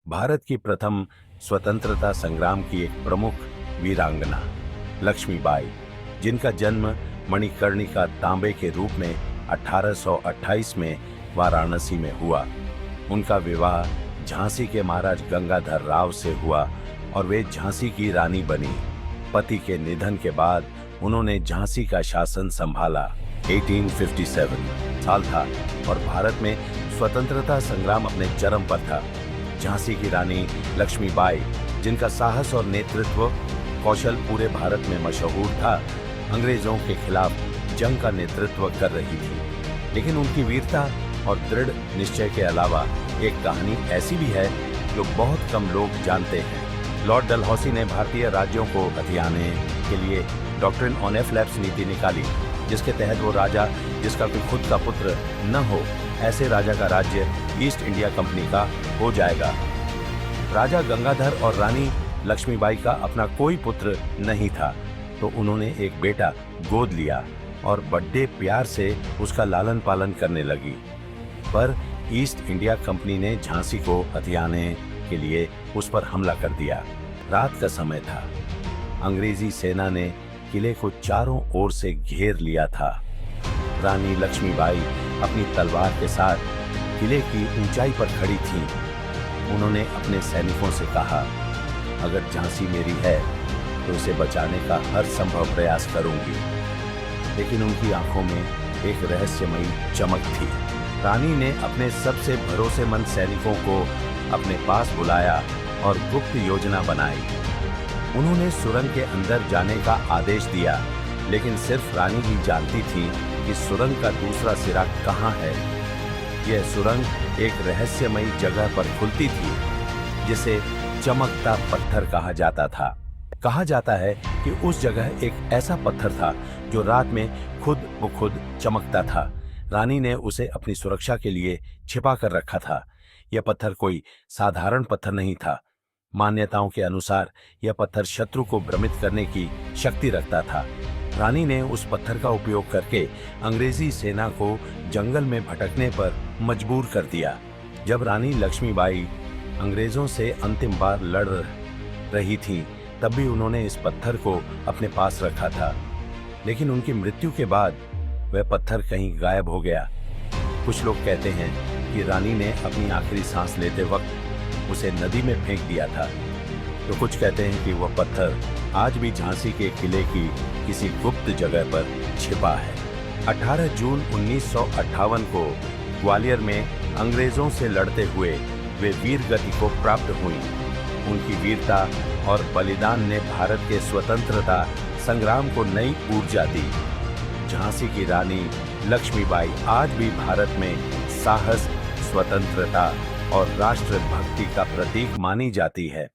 भारत की प्रथम स्वतंत्रता संग्राम की एक प्रमुख वीरांगना लक्ष्मीबाई, जिनका जन्म मणिकर्णिका तांबे के रूप में 1828 में वाराणसी में हुआ। उनका विवाह झांसी के महाराज गंगाधर राव से हुआ और वे झांसी की रानी बनी। पति के निधन के बाद उन्होंने झांसी का शासन संभाला। 1857 साल था और भारत में स्वतंत्रता संग्राम अपने चरम पर था। झांसी की रानी लक्ष्मीबाई, जिनका साहस और नेतृत्व कौशल पूरे भारत में मशहूर था, अंग्रेजों के खिलाफ जंग का नेतृत्व कर रही थी। लेकिन उनकी वीरता और दृढ़ निश्चय के अलावा एक कहानी ऐसी भी है जो बहुत कम लोग जानते हैं। लॉर्ड डलहौसी ने भारतीय राज्यों को हथियाने के लिए डॉक्ट्रिन ऑन एफ्लैप्स नीति निकाली, जिसके तहत वो राजा जिसका कोई खुद का पुत्र न हो, ऐसे राजा का राज्य ईस्ट इंडिया कंपनी का हो जाएगा। राजा गंगाधर और रानी लक्ष्मीबाई का अपना कोई पुत्र नहीं था, तो उन्होंने एक बेटा गोद लिया और बड़े प्यार से उसका लालन पालन करने लगी। पर ईस्ट इंडिया कंपनी ने झांसी को हथियाने के लिए उस पर हमला कर दिया। रात का समय था। अंग्रेजी सेना ने किले को चारों ओर से घेर लिया था। रानी लक्ष्मीबाई अपनी तलवार के साथ किले की ऊंचाई पर खड़ी थीं। उन्होंने अपने सैनिकों से कहा, अगर झांसी मेरी है तो उसे बचाने का हर संभव प्रयास करूंगी। लेकिन उनकी आंखों में एक रहस्यमयी चमक थी। रानी ने अपने सबसे भरोसेमंद सैनिकों को अपने पास बुलाया और गुप्त योजना बनाई। उन्होंने सुरंग के अंदर जाने का आदेश दिया, लेकिन सिर्फ रानी ही जानती थी कि सुरंग का दूसरा सिरा कहाँ है। यह सुरंग एक रहस्यमयी जगह पर खुलती थी, जिसे चमकता पत्थर कहा जाता था। कहा जाता है कि उस जगह एक ऐसा पत्थर था जो रात में खुद ब खुद चमकता था। रानी ने उसे अपनी सुरक्षा के लिए छिपा कर रखा था। यह पत्थर कोई साधारण पत्थर नहीं था। मान्यताओं के अनुसार यह पत्थर शत्रु को भ्रमित करने की शक्ति रखता था। रानी ने उस पत्थर का उपयोग करके अंग्रेजी सेना को जंगल में भटकने पर मजबूर कर दिया। जब रानी लक्ष्मीबाई अंग्रेजों से अंतिम बार लड़ रही थीं, तब भी उन्होंने इस पत्थर को अपने पास रखा था। लेकिन उनकी मृत्यु के बाद वह पत्थर कहीं गायब हो गया। कुछ लोग कहते हैं कि रानी ने अपनी आखिरी सांस लेते वक्त उसे नदी में फेंक दिया था, तो कुछ कहते हैं कि वह पत्थर आज भी झांसी के किले की किसी गुप्त जगह पर छिपा है। 18 जून 1958 को ग्वालियर में अंग्रेजों से लड़ते हुए वे वीर गति को प्राप्त हुई। उनकी वीरता और बलिदान ने भारत के स्वतंत्रता संग्राम को नई ऊर्जा दी। झांसी की रानी लक्ष्मीबाई आज भी भारत में साहस, स्वतंत्रता और राष्ट्रभक्ति का प्रतीक मानी जाती है।